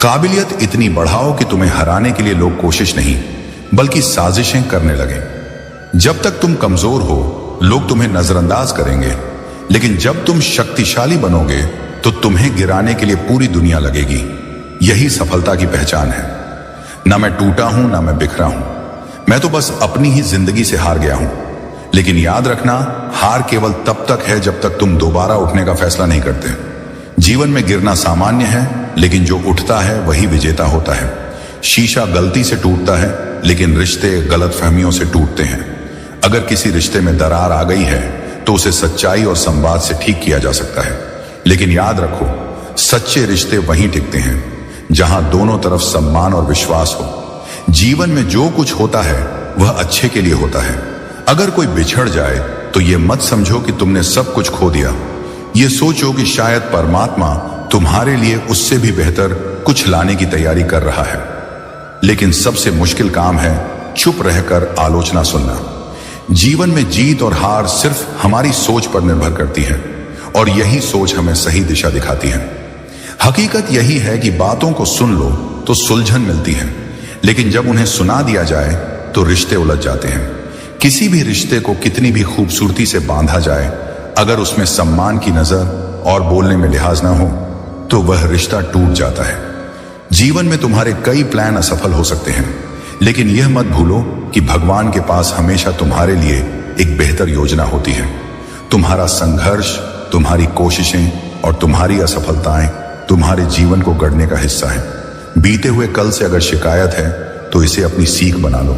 काबिलियत इतनी बढ़ाओ कि तुम्हें हराने के लिए लोग कोशिश नहीं बल्कि साजिशें करने लगे। जब तक तुम कमजोर हो लोग तुम्हें नजरअंदाज करेंगे, लेकिन जब तुम शक्तिशाली बनोगे तो तुम्हें गिराने के लिए पूरी दुनिया लगेगी। यही सफलता की पहचान है। ना मैं टूटा हूं ना मैं बिखरा हूं, मैं तो बस अपनी ही जिंदगी से हार गया हूं। लेकिन याद रखना, हार केवल तब तक है जब तक तुम दोबारा उठने का फैसला नहीं करते। जीवन में गिरना सामान्य है, लेकिन जो उठता है वही विजेता होता है। शीशा गलती से टूटता है, लेकिन रिश्ते गलतफहमियों से टूटते हैं। अगर किसी रिश्ते में दरार आ गई है तो उसे सच्चाई और संवाद से ठीक किया जा सकता है। लेकिन याद रखो, सच्चे रिश्ते वहीं टिकते हैं जहां दोनों तरफ सम्मान और विश्वास हो। जीवन में जो कुछ होता है वह अच्छे के लिए होता है। अगर कोई बिछड़ जाए तो यह मत समझो कि तुमने सब कुछ खो दिया। ये सोचो कि शायद परमात्मा तुम्हारे लिए उससे भी बेहतर कुछ लाने की तैयारी कर रहा है। लेकिन सबसे मुश्किल काम है चुप रहकर आलोचना सुनना। जीवन में जीत और हार सिर्फ हमारी सोच पर निर्भर करती है, और यही सोच हमें सही दिशा दिखाती है। हकीकत यही है कि बातों को सुन लो तो सुलझन मिलती है, लेकिन जब उन्हें सुना दिया जाए तो रिश्ते उलझ जाते हैं। किसी भी रिश्ते को कितनी भी खूबसूरती से बांधा जाए, अगर उसमें सम्मान की नजर और बोलने में लिहाज ना हो तो वह रिश्ता टूट जाता है। जीवन में तुम्हारे कई प्लान असफल हो सकते हैं, लेकिन यह मत भूलो कि भगवान के पास हमेशा तुम्हारे लिए एक बेहतर योजना होती है। तुम्हारा संघर्ष, तुम्हारी कोशिशें और तुम्हारी असफलताएं तुम्हारे जीवन को गढ़ने का हिस्सा है। बीते हुए कल से अगर शिकायत है तो इसे अपनी सीख बना लो।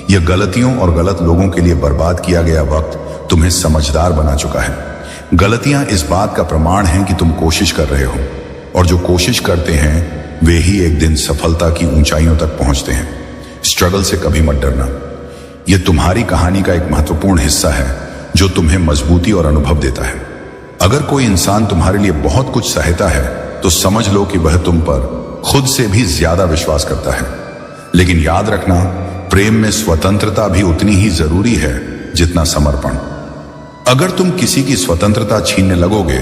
यह गलतियों और गलत लोगों के लिए बर्बाद किया गया वक्त तुम्हें समझदार बना चुका है। गलतियां इस बात का प्रमाण हैं कि तुम कोशिश कर रहे हो, और जो कोशिश करते हैं वे ही एक दिन सफलता की ऊंचाइयों तक पहुंचते हैं। स्ट्रगल से कभी मत डरना। यह तुम्हारी कहानी का एक महत्वपूर्ण हिस्सा है जो तुम्हें मजबूती और अनुभव देता है। अगर कोई इंसान तुम्हारे लिए बहुत कुछ सहता है तो समझ लो कि वह तुम पर खुद से भी ज्यादा विश्वास करता है। लेकिन याद रखना, प्रेम में स्वतंत्रता भी उतनी ही जरूरी है जितना समर्पण। अगर तुम किसी की स्वतंत्रता छीनने लगोगे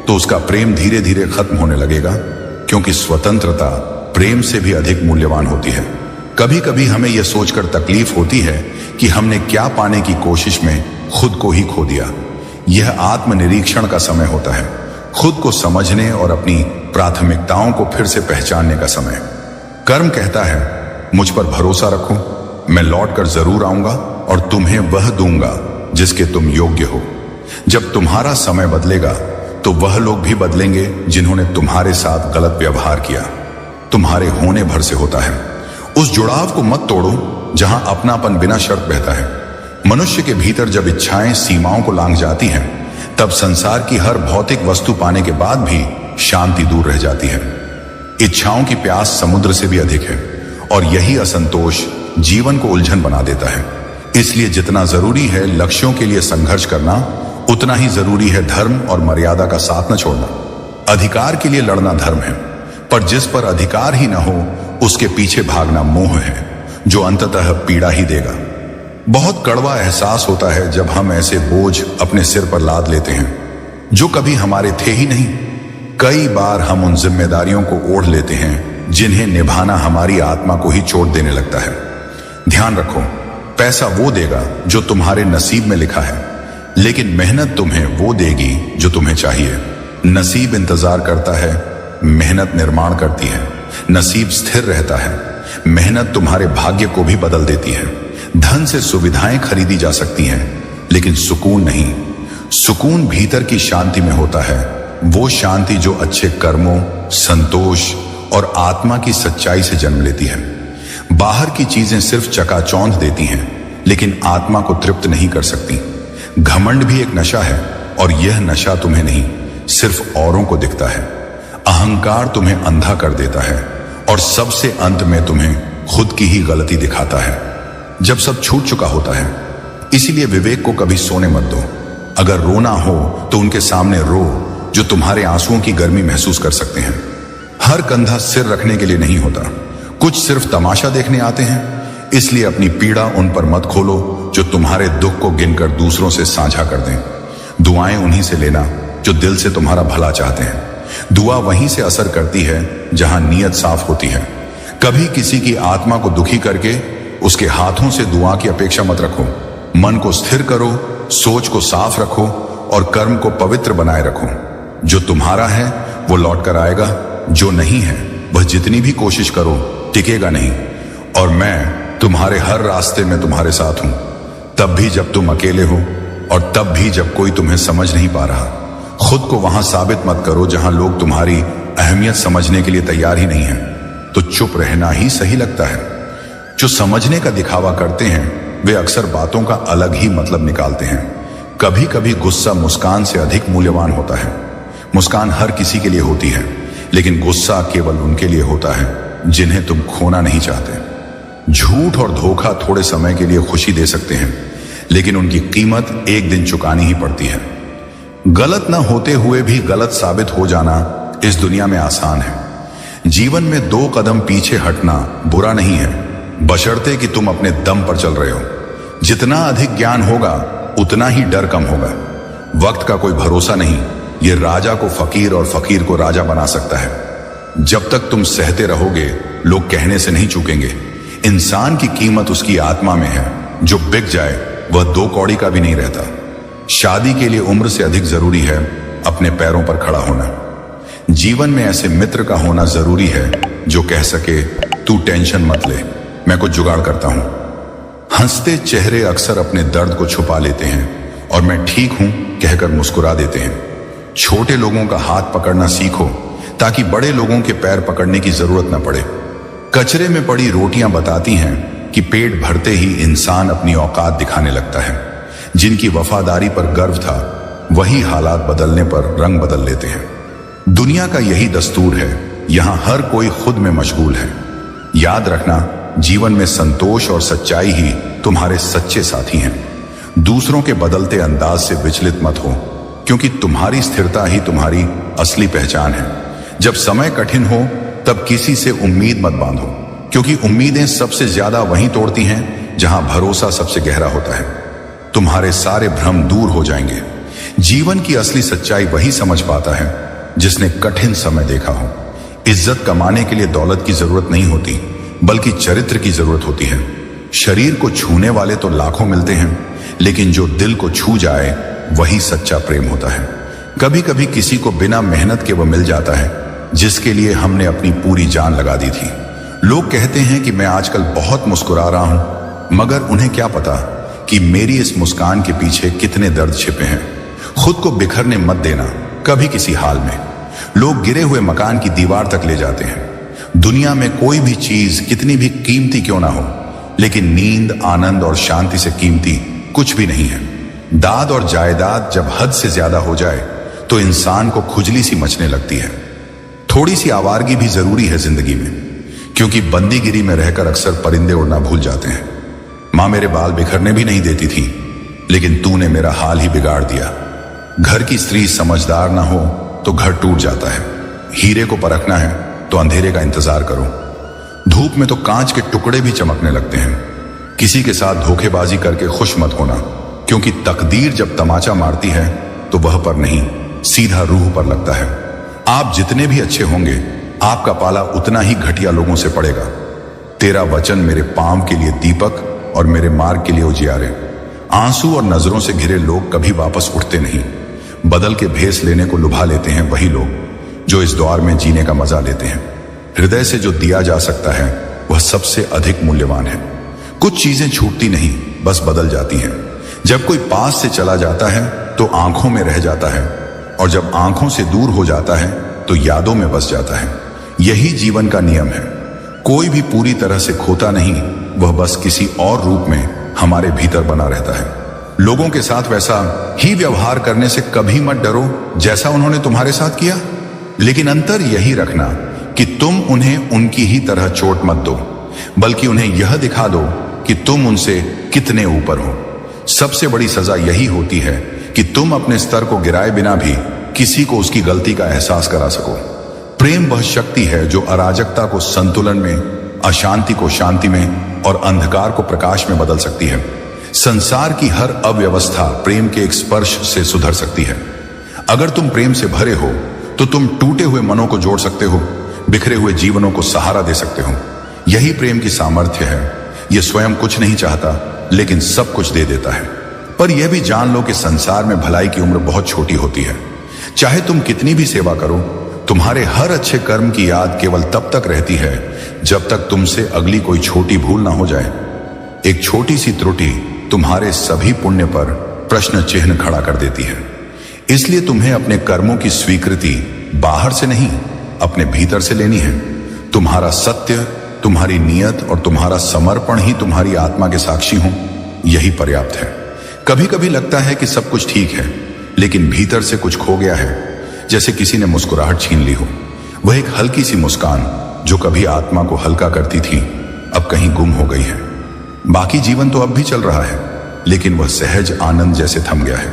तो उसका प्रेम धीरे धीरे खत्म होने लगेगा, क्योंकि स्वतंत्रता प्रेम से भी अधिक मूल्यवान होती है। कभी कभी हमें यह सोचकर तकलीफ होती है कि हमने क्या पाने की कोशिश में खुद को ही खो दिया। यह आत्मनिरीक्षण का समय होता है, खुद को समझने और अपनी प्राथमिकताओं को फिर से पहचानने का समय। कर्म कहता है, मुझ पर भरोसा रखो, मैं लौट कर जरूर आऊंगा और तुम्हें वह दूंगा जिसके तुम योग्य हो। जब तुम्हारा समय बदलेगा तो वह लोग भी बदलेंगे जिन्होंने तुम्हारे साथ गलत व्यवहार किया। तुम्हारे होने भर से होता है। उस जुड़ाव को मत तोड़ो जहां अपनापन बिना शर्त बहता है। मनुष्य के भीतर जब इच्छाएं सीमाओं को लांघ जाती हैं, तब संसार की हर भौतिक वस्तु पाने के बाद भी शांति दूर रह जाती है। इच्छाओं की प्यास समुद्र से भी अधिक है, और यही असंतोष जीवन को उलझन बना देता है। इसलिए जितना जरूरी है लक्ष्यों के लिए संघर्ष करना, उतना ही जरूरी है धर्म और मर्यादा का साथ न छोड़ना। अधिकार के लिए लड़ना धर्म है, पर जिस पर अधिकार ही न हो उसके पीछे भागना मोह है, जो अंततः पीड़ा ही देगा। बहुत कड़वा एहसास होता है जब हम ऐसे बोझ अपने सिर पर लाद लेते हैं जो कभी हमारे थे ही नहीं। कई बार हम उन जिम्मेदारियों को ओढ़ लेते हैं जिन्हें निभाना हमारी आत्मा को ही चोट देने लगता है। ध्यान रखो, पैसा वो देगा जो तुम्हारे नसीब में लिखा है, लेकिन मेहनत तुम्हें वो देगी जो तुम्हें चाहिए। नसीब इंतजार करता है, मेहनत निर्माण करती है। नसीब स्थिर रहता है, मेहनत तुम्हारे भाग्य को भी बदल देती है। धन से सुविधाएं खरीदी जा सकती हैं, लेकिन सुकून नहीं। सुकून भीतर की शांति में होता है, वो शांति जो अच्छे कर्मों, संतोष और आत्मा की सच्चाई से जन्म लेती है। बाहर की चीजें सिर्फ चकाचौंध देती हैं, लेकिन आत्मा को तृप्त नहीं कर सकती। घमंड भी एक नशा है, और यह नशा तुम्हें नहीं, सिर्फ औरों को दिखता है। अहंकार तुम्हें अंधा कर देता है, और सबसे अंत में तुम्हें खुद की ही गलती दिखाता है जब सब छूट चुका होता है। इसीलिए विवेक को कभी सोने मत दो। अगर रोना हो तो उनके सामने रो जो तुम्हारे आंसुओं की गर्मी महसूस कर सकते हैं। हर कंधा सिर रखने के लिए नहीं होता, कुछ सिर्फ तमाशा देखने आते हैं। इसलिए अपनी पीड़ा उन पर मत खोलो जो तुम्हारे दुख को गिनकर दूसरों से साझा कर दें। दुआएं उन्हीं से लेना जो दिल से तुम्हारा भला चाहते हैं। दुआ वहीं से असर करती है जहां नीयत साफ होती है। कभी किसी की आत्मा को दुखी करके उसके हाथों से दुआ की अपेक्षा मत रखो। मन को स्थिर करो, सोच को साफ रखो और कर्म को पवित्र बनाए रखो। जो तुम्हारा है वो लौट कर आएगा, जो नहीं है वह जितनी भी कोशिश करो टिकेगा नहीं। और मैं तुम्हारे हर रास्ते में तुम्हारे साथ हूं, तब भी जब तुम अकेले हो और तब भी जब कोई तुम्हें समझ नहीं पा रहा। खुद को वहां साबित मत करो जहां लोग तुम्हारी अहमियत समझने के लिए तैयार ही नहीं है, तो चुप रहना ही सही लगता है। जो समझने का दिखावा करते हैं वे अक्सर बातों का अलग ही मतलब निकालते हैं। कभी कभी गुस्सा मुस्कान से अधिक मूल्यवान होता है। मुस्कान हर किसी के लिए होती है, लेकिन गुस्सा केवल उनके लिए होता है जिन्हें तुम खोना नहीं चाहते। झूठ और धोखा थोड़े समय के लिए खुशी दे सकते हैं, लेकिन उनकी कीमत एक दिन चुकानी ही पड़ती है। गलत न होते हुए भी गलत साबित हो जाना इस दुनिया में आसान है। जीवन में 2 कदम पीछे हटना बुरा नहीं है, बशर्ते कि तुम अपने दम पर चल रहे हो। जितना अधिक ज्ञान होगा उतना ही डर कम होगा। वक्त का कोई भरोसा नहीं, ये राजा को फकीर और फकीर को राजा बना सकता है। जब तक तुम सहते रहोगे लोग कहने से नहीं चूकेंगे। इंसान की कीमत उसकी आत्मा में है, जो बिक जाए वह 2 कौड़ी का भी नहीं रहता। शादी के लिए उम्र से अधिक जरूरी है अपने पैरों पर खड़ा होना। जीवन में ऐसे मित्र का होना जरूरी है जो कह सके तू टेंशन मत ले, मैं कुछ जुगाड़ करता हूं। हंसते चेहरे अक्सर अपने दर्द को छुपा लेते हैं और मैं ठीक हूं कहकर मुस्कुरा देते हैं। छोटे लोगों का हाथ पकड़ना सीखो ताकि बड़े लोगों के पैर पकड़ने की जरूरत न पड़े। कचरे में पड़ी रोटियां बताती हैं कि पेट भरते ही इंसान अपनी औकात दिखाने लगता है। जिनकी वफादारी पर गर्व था वही हालात बदलने पर रंग बदल लेते हैं। दुनिया का यही दस्तूर है, यहां हर कोई खुद में मशगूल है। याद रखना, जीवन में संतोष और सच्चाई ही तुम्हारे सच्चे साथी हैं। दूसरों के बदलते अंदाज से विचलित मत हो, क्योंकि तुम्हारी स्थिरता ही तुम्हारी असली पहचान है। जब समय कठिन हो तब किसी से उम्मीद मत बांधो, क्योंकि उम्मीदें सबसे ज्यादा वहीं तोड़ती हैं जहां भरोसा सबसे गहरा होता है। तुम्हारे सारे भ्रम दूर हो जाएंगे। जीवन की असली सच्चाई वही समझ पाता है जिसने कठिन समय देखा हो। इज्जत कमाने के लिए दौलत की जरूरत नहीं होती, बल्कि चरित्र की जरूरत होती है। शरीर को छूने वाले तो लाखों मिलते हैं, लेकिन जो दिल को छू जाए वही सच्चा प्रेम होता है। कभी कभी किसी को बिना मेहनत के वो मिल जाता है जिसके लिए हमने अपनी पूरी जान लगा दी थी। लोग कहते हैं कि मैं आजकल बहुत मुस्कुरा रहा हूं, मगर उन्हें क्या पता कि मेरी इस मुस्कान के पीछे कितने दर्द छिपे हैं। खुद को बिखरने मत देना कभी किसी हाल में। लोग गिरे हुए मकान की दीवार तक ले जाते हैं। दुनिया में कोई भी चीज कितनी भी कीमती क्यों ना हो, लेकिन नींद, आनंद और शांति से कीमती कुछ भी नहीं है। दाद और जायदाद जब हद से ज्यादा हो जाए तो इंसान को खुजली सी मचने लगती है। थोड़ी सी आवारगी भी जरूरी है जिंदगी में, क्योंकि बंदीगिरी में रहकर अक्सर परिंदे उड़ना भूल जाते हैं। मां मेरे बाल बिखरने भी नहीं देती थी, लेकिन तूने मेरा हाल ही बिगाड़ दिया। घर की स्त्री समझदार ना हो तो घर टूट जाता है। हीरे को परखना है तो अंधेरे का इंतजार करो। धूप में तो कांच के टुकड़े भी चमकने लगते हैं। किसी के साथ धोखेबाजी करके खुश मत होना, क्योंकि तकदीर जब तमाचा मारती है तो वह पर नहीं, सीधा रूह पर लगता है। आप जितने भी अच्छे होंगे, आपका पाला उतना ही घटिया लोगों से पड़ेगा। तेरा वचन मेरे पांव के लिए दीपक और मेरे मार्ग के लिए उजियारे। आंसू और नजरों से घिरे लोग कभी वापस उठते नहीं। बदल के भेस लेने को लुभा लेते हैं वही लोग जो इस दौर में जीने का मजा लेते हैं। हृदय से जो दिया जा सकता है वह सबसे अधिक मूल्यवान है। कुछ चीजें छूटती नहीं, बस बदल जाती हैं। जब कोई पास से चला जाता है तो आंखों में रह जाता है, और जब आंखों से दूर हो जाता है तो यादों में बस जाता है। यही जीवन का नियम है। कोई भी पूरी तरह से खोता नहीं, वह बस किसी और रूप में हमारे भीतर बना रहता है। लोगों के साथ वैसा ही व्यवहार करने से कभी मत डरो जैसा उन्होंने तुम्हारे साथ किया, लेकिन अंतर यही रखना कि तुम उन्हें उनकी ही तरह चोट मत दो, बल्कि उन्हें यह दिखा दो कि तुम उनसे कितने ऊपर हो। सबसे बड़ी सजा यही होती है कि तुम अपने स्तर को गिराए बिना भी किसी को उसकी गलती का एहसास करा सको। प्रेम वह शक्ति है जो अराजकता को संतुलन में, अशांति को शांति में और अंधकार को प्रकाश में बदल सकती है। संसार की हर अव्यवस्था प्रेम के एक स्पर्श से सुधर सकती है। अगर तुम प्रेम से भरे हो तो तुम टूटे हुए मनों को जोड़ सकते हो, बिखरे हुए जीवनों को सहारा दे सकते हो। यही प्रेम की सामर्थ्य है। यह स्वयं कुछ नहीं चाहता, लेकिन सब कुछ दे देता है। पर यह भी जान लो कि संसार में भलाई की उम्र बहुत छोटी होती है। चाहे तुम कितनी भी सेवा करो, तुम्हारे हर अच्छे कर्म की याद केवल तब तक रहती है जब तक तुमसे अगली कोई छोटी भूल ना हो जाए। एक छोटी सी त्रुटि तुम्हारे सभी पुण्य पर प्रश्न चिन्ह खड़ा कर देती है। इसलिए तुम्हें अपने कर्मों की स्वीकृति बाहर से नहीं, अपने भीतर से लेनी है। तुम्हारा सत्य, तुम्हारी नियत और तुम्हारा समर्पण ही तुम्हारी आत्मा के साक्षी हों, यही पर्याप्त है। कभी कभी लगता है कि सब कुछ ठीक है, लेकिन भीतर से कुछ खो गया है, जैसे किसी ने मुस्कुराहट छीन ली हो। वह एक हल्की सी मुस्कान जो कभी आत्मा को हल्का करती थी, अब कहीं गुम हो गई है। बाकी जीवन तो अब भी चल रहा है, लेकिन वह सहज आनंद जैसे थम गया है।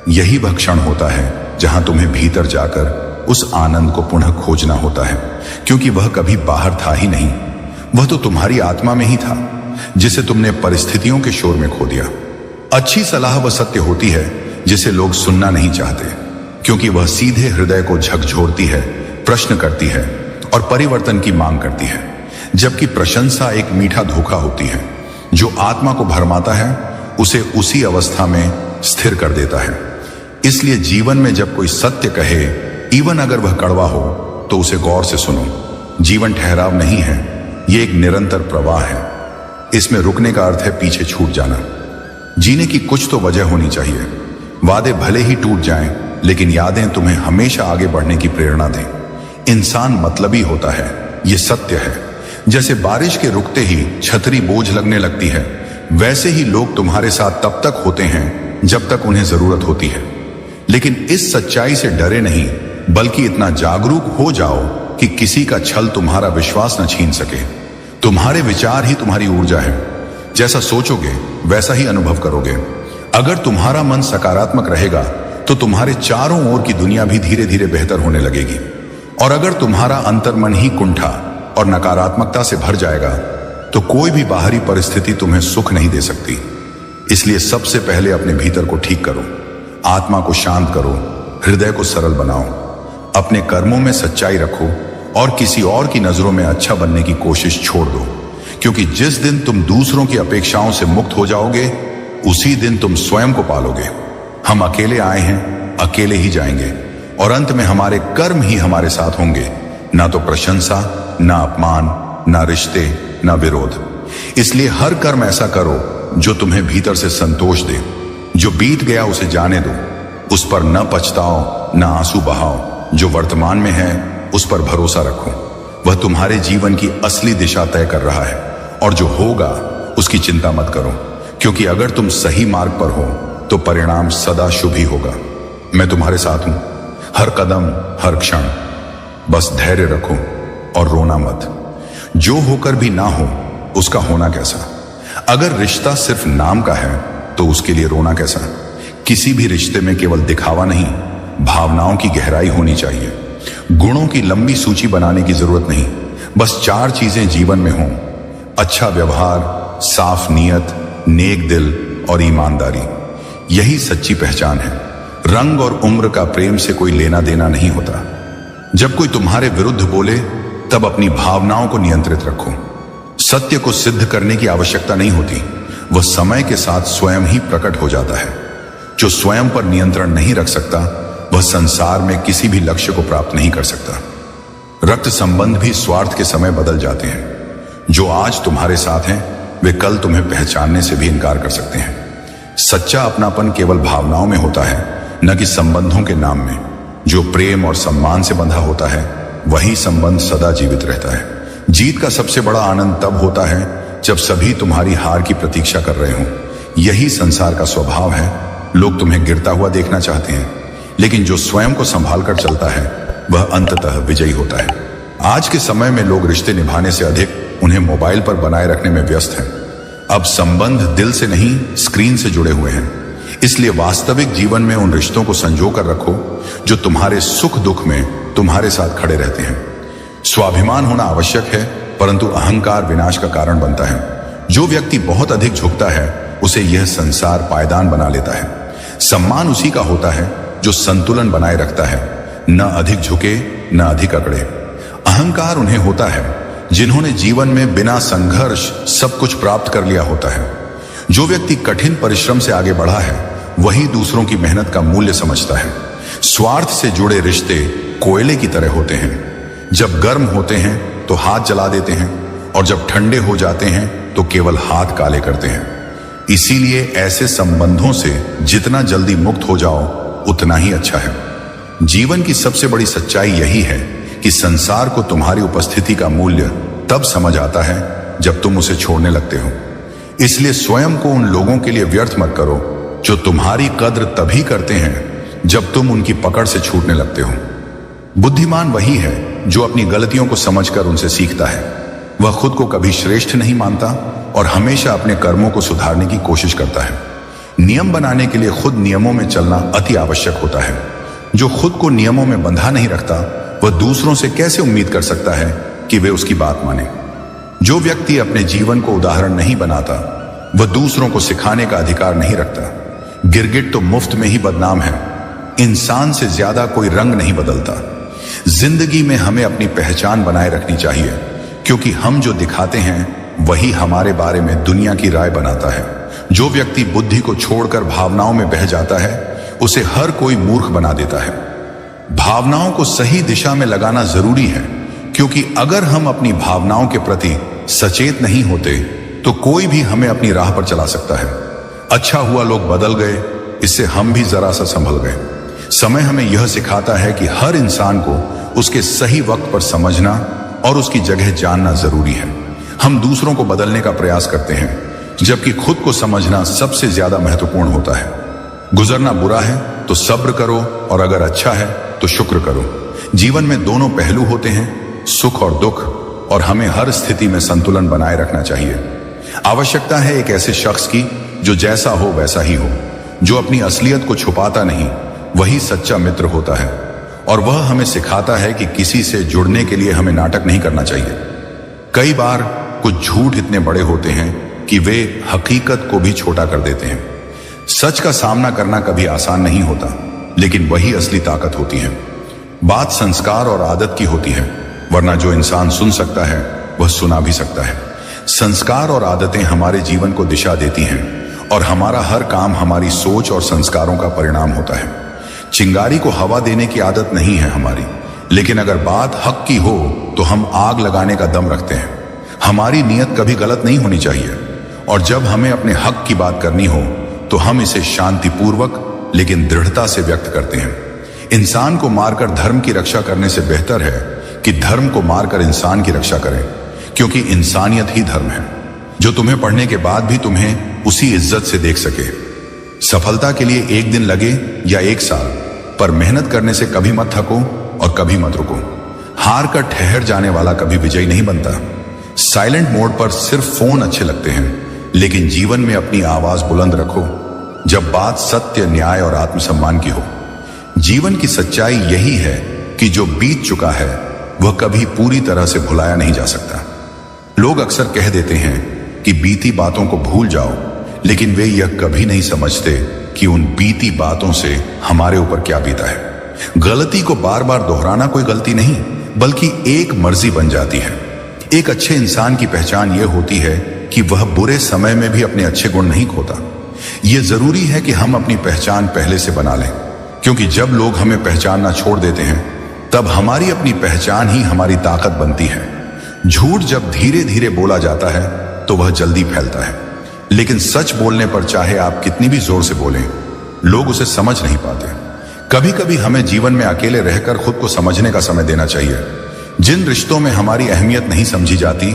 यही वह क्षण होता है जहां तुम्हें भीतर जाकर उस आनंद को पुनः खोजना होता है, क्योंकि वह कभी बाहर था ही नहीं। वह तो तुम्हारी आत्मा में ही था, जिसे तुमने परिस्थितियों के शोर में खो दिया। अच्छी सलाह वह सत्य होती है जिसे लोग सुनना नहीं चाहते, क्योंकि वह सीधे हृदय को झकझोरती है, प्रश्न करती है और परिवर्तन की मांग करती है। जबकि प्रशंसा एक मीठा धोखा होती है जो आत्मा को भरमाता है, उसे उसी अवस्था में स्थिर कर देता है। इसलिए जीवन में जब कोई सत्य कहे, इवन अगर वह कड़वा हो, तो उसे गौर से सुनो। जीवन ठहराव नहीं है, यह एक निरंतर प्रवाह है। इसमें रुकने का अर्थ है पीछे छूट जाना। जीने की कुछ तो वजह होनी चाहिए। वादे भले ही टूट जाएं, लेकिन यादें तुम्हें हमेशा आगे बढ़ने की प्रेरणा दें। इंसान मतलबी होता है, यह सत्य है। जैसे बारिश के रुकते ही छतरी बोझ लगने लगती है, वैसे ही लोग तुम्हारे साथ तब तक होते हैं जब तक उन्हें जरूरत होती है। लेकिन इस सच्चाई से डरे नहीं, बल्कि इतना जागरूक हो जाओ कि किसी का छल तुम्हारा विश्वास न छीन सके। तुम्हारे विचार ही तुम्हारी ऊर्जा है। जैसा सोचोगे वैसा ही अनुभव करोगे। अगर तुम्हारा मन सकारात्मक रहेगा तो तुम्हारे चारों ओर की दुनिया भी धीरे धीरे बेहतर होने लगेगी। और अगर तुम्हारा अंतर्मन ही कुंठा और नकारात्मकता से भर जाएगा तो कोई भी बाहरी परिस्थिति तुम्हें सुख नहीं दे सकती। इसलिए सबसे पहले अपने भीतर को ठीक करो, आत्मा को शांत करो, हृदय को सरल बनाओ, अपने कर्मों में सच्चाई रखो और किसी और की नजरों में अच्छा बनने की कोशिश छोड़ दो। क्योंकि जिस दिन तुम दूसरों की अपेक्षाओं से मुक्त हो जाओगे, उसी दिन तुम स्वयं को पालोगे। हम अकेले आए हैं, अकेले ही जाएंगे, और अंत में हमारे कर्म ही हमारे साथ होंगे, ना तो प्रशंसा, ना अपमान, ना रिश्ते, ना विरोध। इसलिए हर कर्म ऐसा करो जो तुम्हें भीतर से संतोष दे। जो बीत गया उसे जाने दो, उस पर न पछताओ, न आंसू बहाओ। जो वर्तमान में है उस पर भरोसा रखो, वह तुम्हारे जीवन की असली दिशा तय कर रहा है। और जो होगा उसकी चिंता मत करो, क्योंकि अगर तुम सही मार्ग पर हो तो परिणाम सदा शुभ ही होगा। मैं तुम्हारे साथ हूं, हर कदम, हर क्षण। बस धैर्य रखो और रोना मत। जो होकर भी ना हो उसका होना कैसा। अगर रिश्ता सिर्फ नाम का है तो उसके लिए रोना कैसा। किसी भी रिश्ते में केवल दिखावा नहीं, भावनाओं की गहराई होनी चाहिए। गुणों की लंबी सूची बनाने की जरूरत नहीं, बस 4 चीजें जीवन में हों: अच्छा व्यवहार, साफ नीयत, नेक दिल और ईमानदारी। यही सच्ची पहचान है। रंग और उम्र का प्रेम से कोई लेना देना नहीं होता। जब कोई तुम्हारे विरुद्ध बोले तब अपनी भावनाओं को नियंत्रित रखो। सत्य को सिद्ध करने की आवश्यकता नहीं होती, वह समय के साथ स्वयं ही प्रकट हो जाता है। जो स्वयं पर नियंत्रण नहीं रख सकता, वह संसार में किसी भी लक्ष्य को प्राप्त नहीं कर सकता। रक्त संबंध भी स्वार्थ के समय बदल जाते हैं। जो आज तुम्हारे साथ हैं, वे कल तुम्हें पहचानने से भी इनकार कर सकते हैं। सच्चा अपनापन केवल भावनाओं में होता है, न कि संबंधों के नाम में। जो प्रेम और सम्मान से बंधा होता है, वही संबंध सदा जीवित रहता है। जीत का सबसे बड़ा आनंद तब होता है जब सभी तुम्हारी हार की प्रतीक्षा कर रहे हों। यही संसार का स्वभाव है। लोग तुम्हें गिरता हुआ देखना चाहते हैं, लेकिन जो स्वयं को संभाल कर चलता है वह अंततः विजयी होता है। आज के समय में लोग रिश्ते निभाने से अधिक उन्हें मोबाइल पर बनाए रखने में व्यस्त हैं। अब संबंध दिल से नहीं, स्क्रीन से जुड़े हुए हैं। इसलिए वास्तविक जीवन में उन रिश्तों को संजो कर रखो जो तुम्हारे सुख दुख में तुम्हारे साथ खड़े रहते हैं। स्वाभिमान होना आवश्यक है, परंतु अहंकार विनाश का कारण बनता है। जो व्यक्ति बहुत अधिक झुकता है, उसे यह संसार पायदान बना लेता है। सम्मान उसी का होता है जो संतुलन बनाए रखता है। न अधिक झुके न अधिक अकड़े। अहंकार उन्हें होता है जिन्होंने जीवन में बिना संघर्ष सब कुछ प्राप्त कर लिया होता है। जो व्यक्ति कठिन परिश्रम से आगे बढ़ा है वही दूसरों की मेहनत का मूल्य समझता है। स्वार्थ से जुड़े रिश्ते कोयले की तरह होते हैं, जब गर्म होते हैं तो हाथ जला देते हैं और जब ठंडे हो जाते हैं तो केवल हाथ काले करते हैं। इसीलिए ऐसे संबंधों से जितना जल्दी मुक्त हो जाओ उतना ही अच्छा है। जीवन की सबसे बड़ी सच्चाई यही है कि संसार को तुम्हारी उपस्थिति का मूल्य तब समझ आता है जब तुम उसे छोड़ने लगते हो। इसलिए स्वयं को उन लोगों के लिए व्यर्थ मत करो जो तुम्हारी कद्र तभी करते हैं जब तुम उनकी पकड़ से छूटने लगते हो। बुद्धिमान वही है जो अपनी गलतियों को समझकर उनसे सीखता है। वह खुद को कभी श्रेष्ठ नहीं मानता और हमेशा अपने कर्मों को सुधारने की कोशिश करता है। नियम बनाने के लिए खुद नियमों में चलना अति आवश्यक होता है। जो खुद को नियमों में बंधा नहीं रखता वह दूसरों से कैसे उम्मीद कर सकता है कि वे उसकी बात माने। जो व्यक्ति अपने जीवन को उदाहरण नहीं बनाता वह दूसरों को सिखाने का अधिकार नहीं रखता। गिरगिट तो मुफ्त में ही बदनाम है। इंसान से ज्यादा कोई रंग नहीं बदलता। जिंदगी में हमें अपनी पहचान बनाए रखनी चाहिए, क्योंकि हम जो दिखाते हैं वही हमारे बारे में दुनिया की राय बनाता है। जो व्यक्ति बुद्धि को छोड़कर भावनाओं में बह जाता है उसे हर कोई मूर्ख बना देता है। भावनाओं को सही दिशा में लगाना जरूरी है, क्योंकि अगर हम अपनी भावनाओं के प्रति सचेत नहीं होते तो कोई भी हमें अपनी राह पर चला सकता है। अच्छा हुआ लोग बदल गए, इससे हम भी जरा सा संभल गए। समय हमें यह सिखाता है कि हर इंसान को उसके सही वक्त पर समझना और उसकी जगह जानना जरूरी है। हम दूसरों को बदलने का प्रयास करते हैं, जबकि खुद को समझना सबसे ज्यादा महत्वपूर्ण होता है। गुजरना बुरा है तो सब्र करो और अगर अच्छा है तो शुक्र करो। जीवन में दोनों पहलू होते हैं, सुख और दुख, और हमें हर स्थिति में संतुलन बनाए रखना चाहिए। आवश्यकता है एक ऐसे शख्स की जो जैसा हो वैसा ही हो, जो अपनी असलियत को छुपाता नहीं, वही सच्चा मित्र होता है। और वह हमें सिखाता है कि किसी से जुड़ने के लिए हमें नाटक नहीं करना चाहिए। कई बार कुछ झूठ इतने बड़े होते हैं कि वे हकीकत को भी छोटा कर देते हैं। सच का सामना करना कभी आसान नहीं होता, लेकिन वही असली ताकत होती है। बात संस्कार और आदत की होती है, वरना जो इंसान सुन सकता है वह सुना भी सकता है। संस्कार और आदतें हमारे जीवन को दिशा देती हैं और हमारा हर काम हमारी सोच और संस्कारों का परिणाम होता है। चिंगारी को हवा देने की आदत नहीं है हमारी, लेकिन अगर बात हक की हो तो हम आग लगाने का दम रखते हैं। हमारी नीयत कभी गलत नहीं होनी चाहिए, और जब हमें अपने हक की बात करनी हो तो हम इसे शांतिपूर्वक लेकिन दृढ़ता से व्यक्त करते हैं। इंसान को मारकर धर्म की रक्षा करने से बेहतर है कि धर्म को मारकर इंसान की रक्षा करें, क्योंकि इंसानियत ही धर्म है, जो तुम्हें पढ़ने के बाद भी तुम्हें उसी इज्जत से देख सके। सफलता के लिए एक दिन लगे या एक साल, पर मेहनत करने से कभी मत थको और कभी मत रुको। हार कर ठहर जाने वाला कभी विजयी नहीं बनता। साइलेंट मोड पर सिर्फ फोन अच्छे लगते हैं, लेकिन जीवन में अपनी आवाज बुलंद रखो जब बात सत्य, न्याय और आत्मसम्मान की हो। जीवन की सच्चाई यही है कि जो बीत चुका है वह कभी पूरी तरह से भुलाया नहीं जा सकता। लोग अक्सर कह देते हैं कि बीती बातों को भूल जाओ, लेकिन वे यह कभी नहीं समझते कि उन बीती बातों से हमारे ऊपर क्या बीता है। गलती को बार बार दोहराना कोई गलती नहीं, बल्कि एक मर्जी बन जाती है। एक अच्छे इंसान की पहचान यह होती है कि वह बुरे समय में भी अपने अच्छे गुण नहीं खोता। यह जरूरी है कि हम अपनी पहचान पहले से बना लें, क्योंकि जब लोग हमें पहचानना छोड़ देते हैं तब हमारी अपनी पहचान ही हमारी ताकत बनती है। झूठ जब धीरे धीरे बोला जाता है तो वह जल्दी फैलता है, लेकिन सच बोलने पर चाहे आप कितनी भी जोर से बोलें, लोग उसे समझ नहीं पाते। कभी कभी हमें जीवन में अकेले रहकर खुद को समझने का समय देना चाहिए। जिन रिश्तों में हमारी अहमियत नहीं समझी जाती,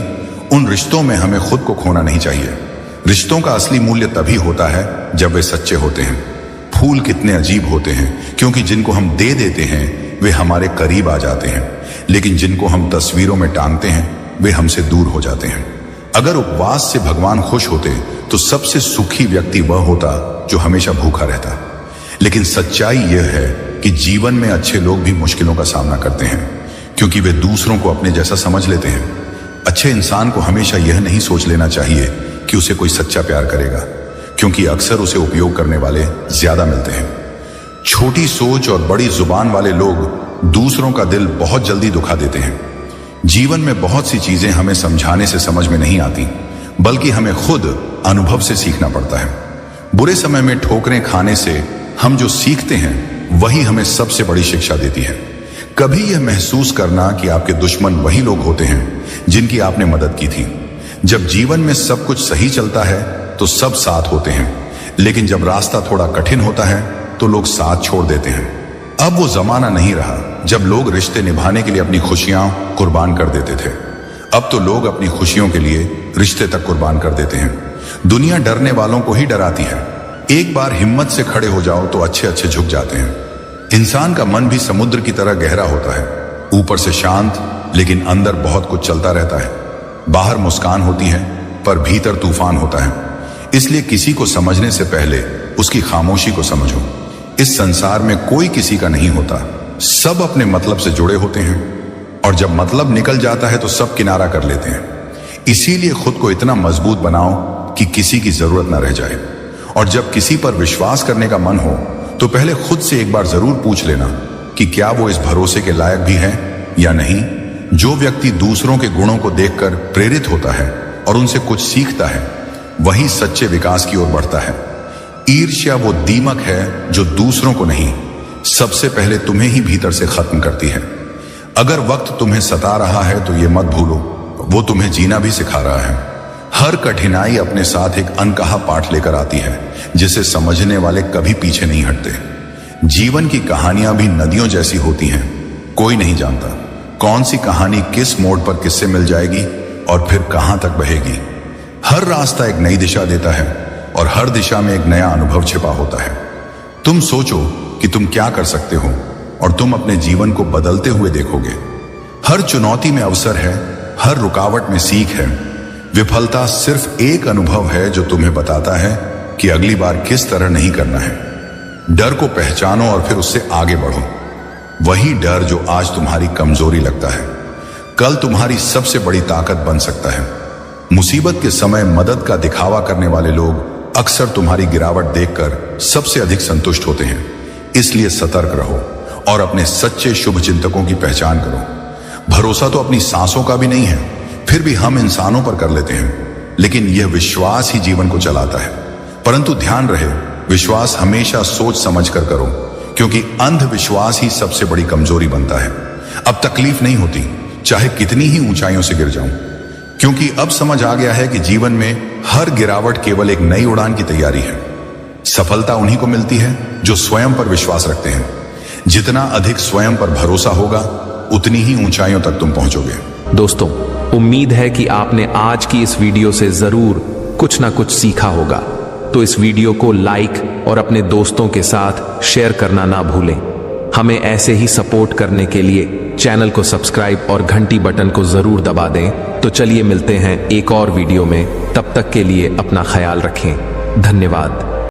उन रिश्तों में हमें खुद को खोना नहीं चाहिए। रिश्तों का असली मूल्य तभी होता है जब वे सच्चे होते हैं। फूल कितने अजीब होते हैं, क्योंकि जिनको हम दे देते हैं वे हमारे करीब आ जाते हैं, लेकिन जिनको हम तस्वीरों में टांगते हैं वे हमसे दूर हो जाते हैं। अगर उपवास से भगवान खुश होते तो सबसे सुखी व्यक्ति वह होता जो हमेशा भूखा रहता। लेकिन सच्चाई यह है कि जीवन में अच्छे लोग भी मुश्किलों का सामना करते हैं, क्योंकि वे दूसरों को अपने जैसा समझ लेते हैं। अच्छे इंसान को हमेशा यह नहीं सोच लेना चाहिए कि उसे कोई सच्चा प्यार करेगा, क्योंकि अक्सर उसे उपयोग करने वाले ज्यादा मिलते हैं। छोटी सोच और बड़ी जुबान वाले लोग दूसरों का दिल बहुत जल्दी दुखा देते हैं। जीवन में बहुत सी चीजें हमें समझाने से समझ में नहीं आती, बल्कि हमें खुद अनुभव से सीखना पड़ता है। बुरे समय में ठोकरें खाने से हम जो सीखते हैं वही हमें सबसे बड़ी शिक्षा देती है। कभी यह महसूस करना कि आपके दुश्मन वही लोग होते हैं जिनकी आपने मदद की थी। जब जीवन में सब कुछ सही चलता है तो सब साथ होते हैं, लेकिन जब रास्ता थोड़ा कठिन होता है तो लोग साथ छोड़ देते हैं। अब वो जमाना नहीं रहा जब लोग रिश्ते निभाने के लिए अपनी खुशियां कुर्बान कर देते थे। अब तो लोग अपनी खुशियों के लिए रिश्ते तक कुर्बान कर देते हैं। दुनिया डरने वालों को ही डराती है। एक बार हिम्मत से खड़े हो जाओ तो अच्छे अच्छे झुक जाते हैं। इंसान का मन भी समुद्र की तरह गहरा होता है, ऊपर से शांत, लेकिन अंदर बहुत कुछ चलता रहता है। बाहर मुस्कान होती है पर भीतर तूफान होता है। इसलिए किसी को समझने से पहले उसकी खामोशी को समझो। इस संसार में कोई किसी का नहीं होता, सब अपने मतलब से जुड़े होते हैं, और जब मतलब निकल जाता है तो सब किनारा कर लेते हैं। इसीलिए खुद को इतना मजबूत बनाओ कि किसी की जरूरत ना रह जाए। और जब किसी पर विश्वास करने का मन हो तो पहले खुद से एक बार जरूर पूछ लेना कि क्या वो इस भरोसे के लायक भी है या नहीं। जो व्यक्ति दूसरों के गुणों को देखकर प्रेरित होता है और उनसे कुछ सीखता है, वही सच्चे विकास की ओर बढ़ता है। ईर्ष्या वो दीमक है जो दूसरों को नहीं, सबसे पहले तुम्हें ही भीतर से खत्म करती है। अगर वक्त तुम्हें सता रहा है तो ये मत भूलो, वो तुम्हें जीना भी सिखा रहा है। हर कठिनाई अपने साथ एक अनकहा पाठ लेकर आती है, जिसे समझने वाले कभी पीछे नहीं हटते। जीवन की कहानियां भी नदियों जैसी होती हैं। कोई नहीं जानता कौन सी कहानी किस मोड़ पर किससे मिल जाएगी और फिर कहां तक बहेगी। हर रास्ता एक नई दिशा देता है और हर दिशा में एक नया अनुभव छिपा होता है। तुम सोचो कि तुम क्या कर सकते हो और तुम अपने जीवन को बदलते हुए देखोगे। हर चुनौती में अवसर है, हर रुकावट में सीख है। विफलता सिर्फ एक अनुभव है जो तुम्हें बताता है कि अगली बार किस तरह नहीं करना है। डर को पहचानो और फिर उससे आगे बढ़ो। वही डर जो आज तुम्हारी कमजोरी लगता है, कल तुम्हारी सबसे बड़ी ताकत बन सकता है। मुसीबत के समय मदद का दिखावा करने वाले लोग अक्सर तुम्हारी गिरावट देखकर सबसे अधिक संतुष्ट होते हैं। इसलिए सतर्क रहो और अपने सच्चे शुभ चिंतकों की पहचान करो। भरोसा तो अपनी सांसों का भी नहीं है, फिर भी हम इंसानों पर कर लेते हैं, लेकिन यह विश्वास ही जीवन को चलाता है। परंतु ध्यान रहे, विश्वास हमेशा सोच समझ कर करो, क्योंकि अंधविश्वास ही सबसे बड़ी कमजोरी बनता है। अब तकलीफ नहीं होती, चाहे कितनी ही ऊंचाइयों से गिर जाऊं, क्योंकि अब समझ आ गया है कि जीवन में हर गिरावट केवल एक नई उड़ान की तैयारी है। सफलता उन्हीं को मिलती है जो स्वयं पर विश्वास रखते हैं। जितना अधिक स्वयं पर भरोसा होगा, उतनी ही ऊंचाइयों तक तुम पहुंचोगे। दोस्तों, उम्मीद है कि आपने आज की इस वीडियो से जरूर कुछ ना कुछ सीखा होगा। तो इस वीडियो को लाइक और अपने दोस्तों के साथ शेयर करना ना भूलें। हमें ऐसे ही सपोर्ट करने के लिए चैनल को सब्सक्राइब और घंटी बटन को जरूर दबा दें। तो चलिए मिलते हैं एक और वीडियो में। तब तक के लिए अपना ख्याल रखें। धन्यवाद।